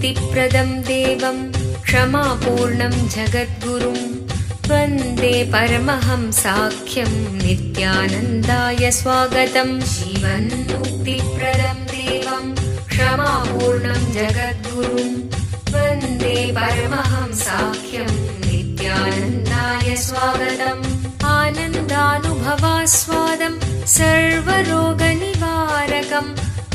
मुक्तिप्रदं देवं क्षमापूर्णं जगद्गुरुं वन्दे परमहंसाख्यं नित्यानन्दाय स्वागतं। जीवन्मुक्तिप्रदं देवं क्षमापूर्णं जगद्गुरुं वन्दे परमहंसाख्यं नित्यानन्दाय स्वागतम्। आनन्दानुभवास्वादं सर्वरोगनिवारकं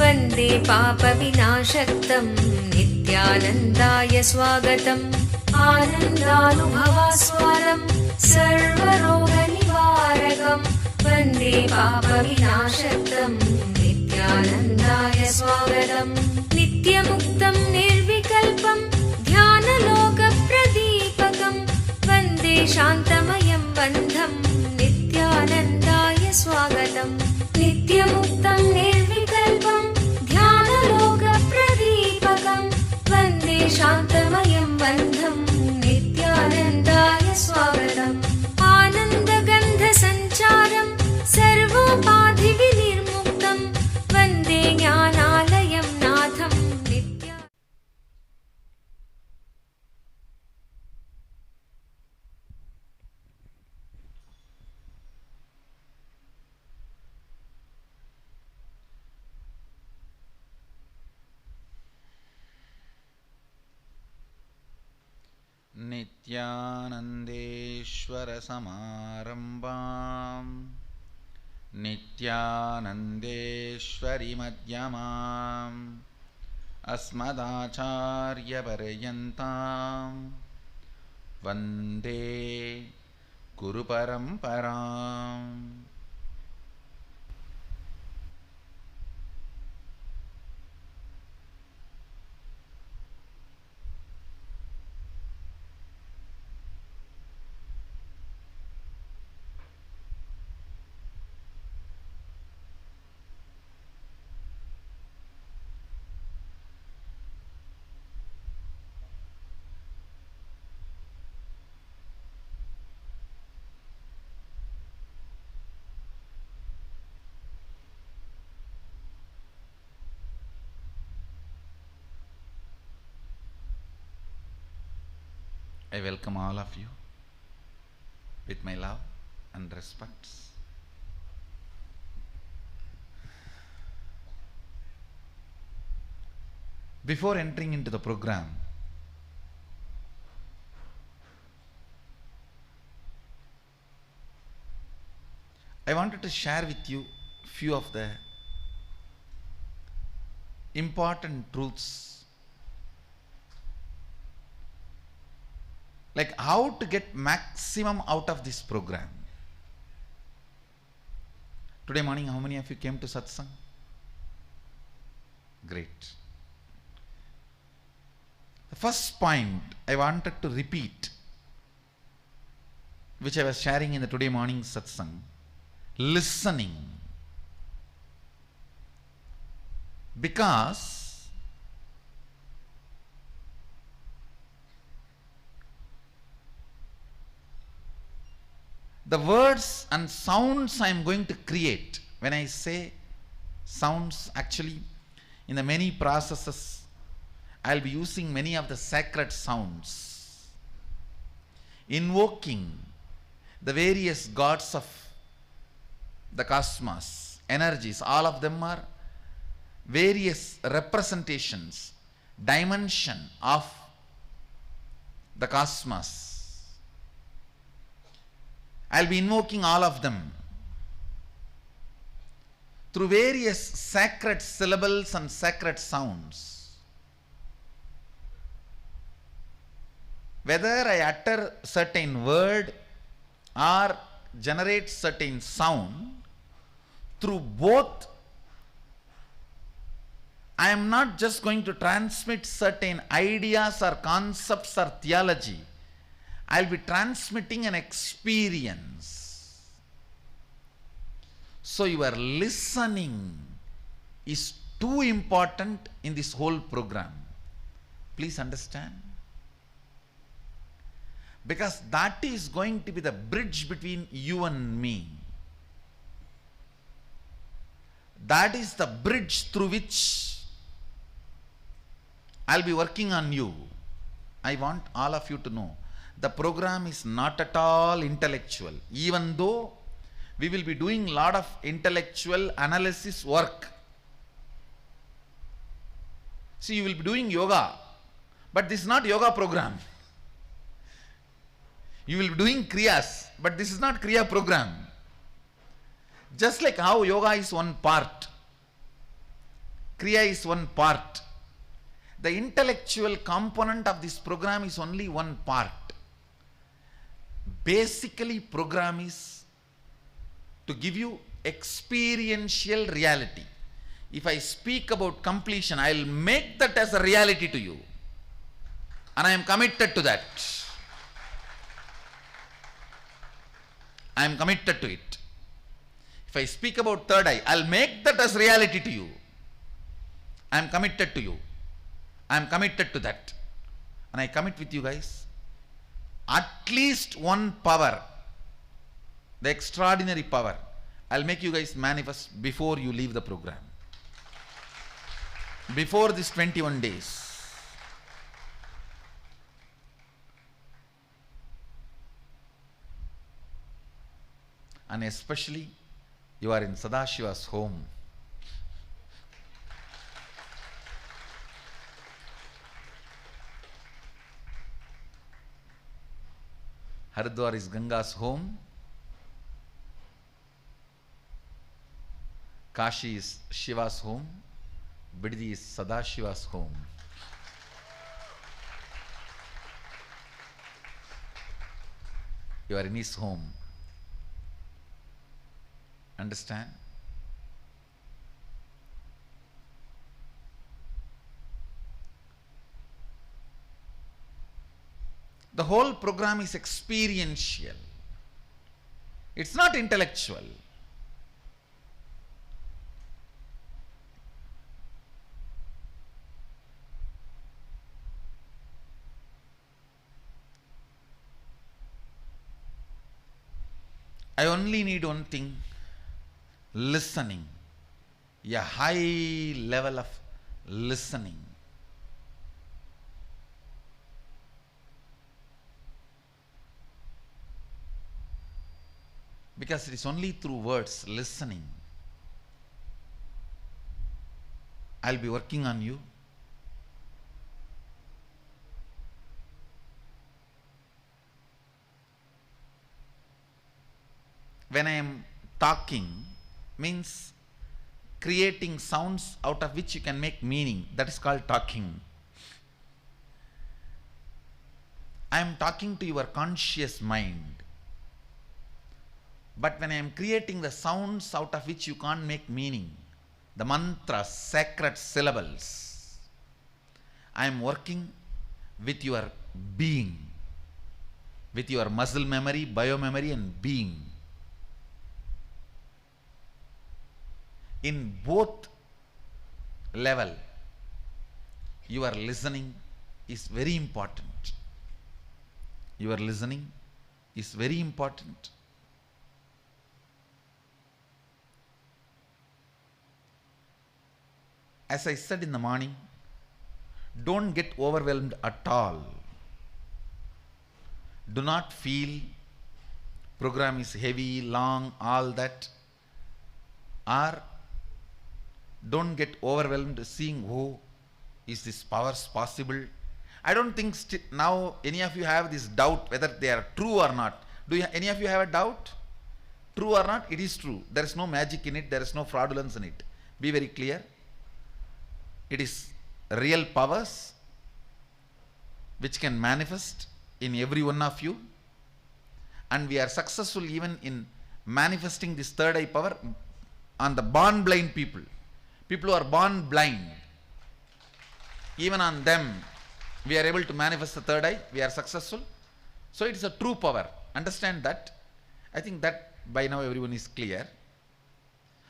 वन्दे पापविनाशक्तं नित्यानन्दाय स्वागतम्। आनन्दानुभवास्वादं सर्वरोगनिवारकं वन्दे पापविनाशक्तं नित्यानन्दाय स्वागतम्। नित्यमुक्तं निर्विकल्पं ध्यानलोकप्रदीपकं वन्दे शान्तमयं बन्धं नित्यानन्दाय स्वागतम्। नित्यमुक्तं निर्विकल्पं ध्यानलोकप्रदीपकं वन्दे शान्तमयं बन्धं नित्यानन्दाय स्वागतम्। आनन्दगन्धसञ्चारं सर्वोपाधिविनिर्मुक्तं वन्दे ज्ञानालयं नाथं नित्या। नित्यानन्देश्वरसमारम्भां नित्यानन्देश्वरिमध्यमाम् अस्मदाचार्यपर्यन्तां वन्दे गुरुपरम्पराम्। I welcome all of you with my love and respects. Before entering into the program, I wanted to share with you few of the important truths, like how to get maximum out of this program. Today morning, how many of you came to satsang? Great. The first point I wanted to repeat, which I was sharing in the today morning satsang, listening. Because the words and sounds I am going to create, when I say sounds, actually in the many processes I will be using many of the sacred sounds, invoking the various gods of the cosmos, energies. All of them are various representations, dimension of the cosmos. I'll be invoking all of them through various sacred syllables and sacred sounds. Whether I utter certain word or generate certain sound, through both I am not just going to transmit certain ideas or concepts or theology. I'll be transmitting an experience. So your listening is too important in this whole program. Please understand. Because that is going to be the bridge between you and me. That is the bridge through which I'll be working on you. I want all of you to know the program is not at all intellectual, even though we will be doing a lot of intellectual analysis work. See, you will be doing yoga, but this is not yoga program. You will be doing kriyas, but this is not kriya program. Just like how yoga is one part, kriya is one part, the intellectual component of this program is only one part. Basically, program is to give you experiential reality. If I speak about completion, I will make that as a reality to you. And I am committed to that. I am committed to it. If I speak about third eye, I will make that as reality to you. I am committed to you. I am committed to that. And I commit with you guys. At least one power, the extraordinary power, I'll make you guys manifest before you leave the program. Before this 21 days. And especially, you are in Sadashiva's home. Haridwar is Ganga's home. Kashi is Shiva's home. Biddi is Sadashiva's home. You are in his home. Understand? The whole program is experiential. It's not intellectual. I only need one thing, listening. A high level of listening. Because it is only through words, listening. I'll be working on you. When I am talking, means creating sounds out of which you can make meaning. That is called talking. I am talking to your conscious mind. But when I am creating the sounds out of which you can't make meaning, the mantras, sacred syllables, I am working with your being, with your muscle memory, biomemory and being. In both level, your listening is very important. Your listening is very important. As I said in the morning, don't get overwhelmed at all. Do not feel program is heavy, long, all that. Or don't get overwhelmed seeing, oh, is this powers possible? I don't think now any of you have this doubt whether they are true or not. Do any of you have a doubt? True or not? It is true. There is no magic in it. There is no fraudulence in it. Be very clear. It is real powers which can manifest in every one of you, and we are successful even in manifesting this third eye power on the born blind people. People who are born blind, even on them we are able to manifest the third eye. We are successful. So it is a true power. Understand that. I think that by now everyone is clear.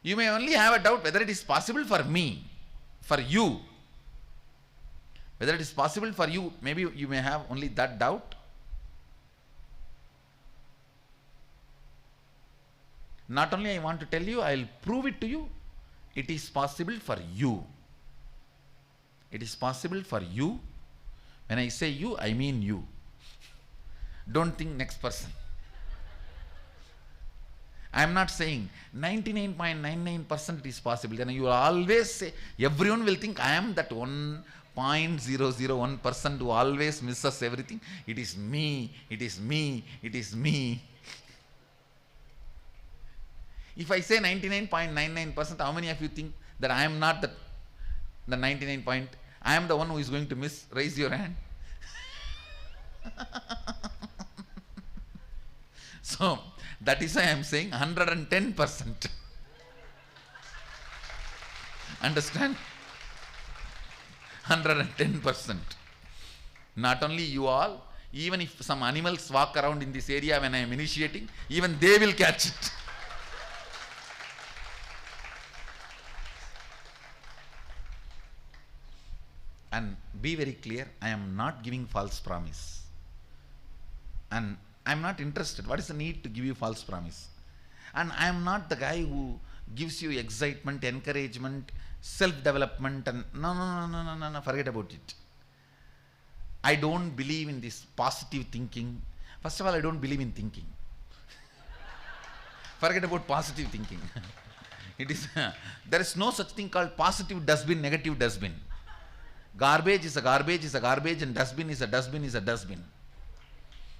You may only have a doubt whether it is possible for me, for you. Whether it is possible for you, maybe you may have only that doubt. Not only I want to tell you, I will prove it to you. It is possible for you. It is possible for you. When I say you, I mean you. Don't think next person. I am not saying 99.99% it is possible. Then you will always say, everyone will think I am that 1.001% who always misses everything. It is me, it is me, it is me. If I say 99.99%, how many of you think that I am not the 99 point? I am the one who is going to miss? Raise your hand. So, that is why I am saying 110%. Understand? 110%. Not only you all, even if some animals walk around in this area when I am initiating, even they will catch it. And be very clear, I am not giving false promise. And I am not interested. What is the need to give you false promise? And I am not the guy who gives you excitement, encouragement, self-development, and no, forget about it. I don't believe in this positive thinking. First of all, I don't believe in thinking. Forget about positive thinking. It is there is no such thing called positive dustbin, negative dustbin. Garbage is a garbage is a garbage, and dustbin is a dustbin is a dustbin.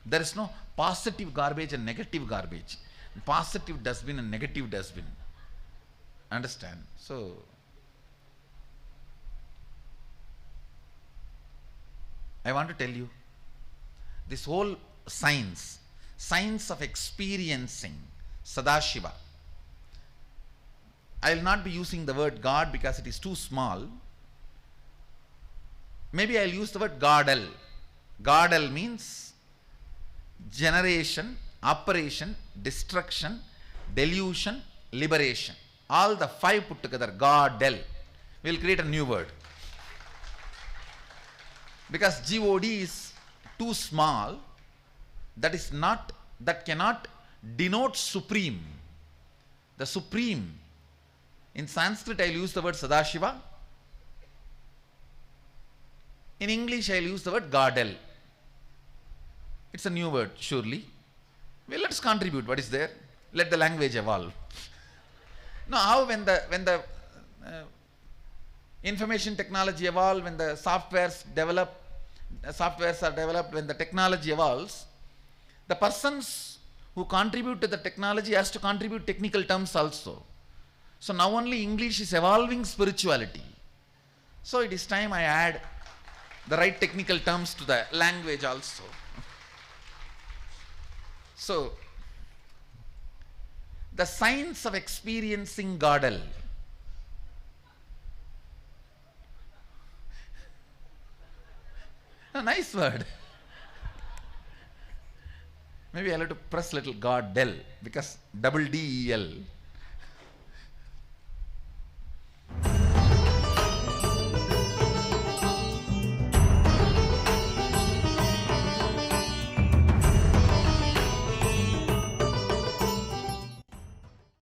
There is no positive garbage and negative garbage. Positive dustbin and negative dustbin. Understand? So, I want to tell you, this whole science of experiencing Sadashiva. I will not be using the word God because it is too small. Maybe I will use the word Godel. Godel means generation, operation, destruction, delusion, liberation. All the five put together, Godel. We will create a new word. Because God is too small, that cannot denote supreme. The supreme. In Sanskrit, I will use the word Sadashiva. In English, I will use the word Godel. It's a new word, surely. Well, let's contribute. What is there? Let the language evolve. Now, how when the information technology evolve, when the softwares are developed, when the technology evolves, the persons who contribute to the technology has to contribute technical terms also. So now only English is evolving spirituality. So it is time I add the right technical terms to the language also. So, the science of experiencing Godel. A nice word. Maybe I'll have to press little Godel because double D-E-L.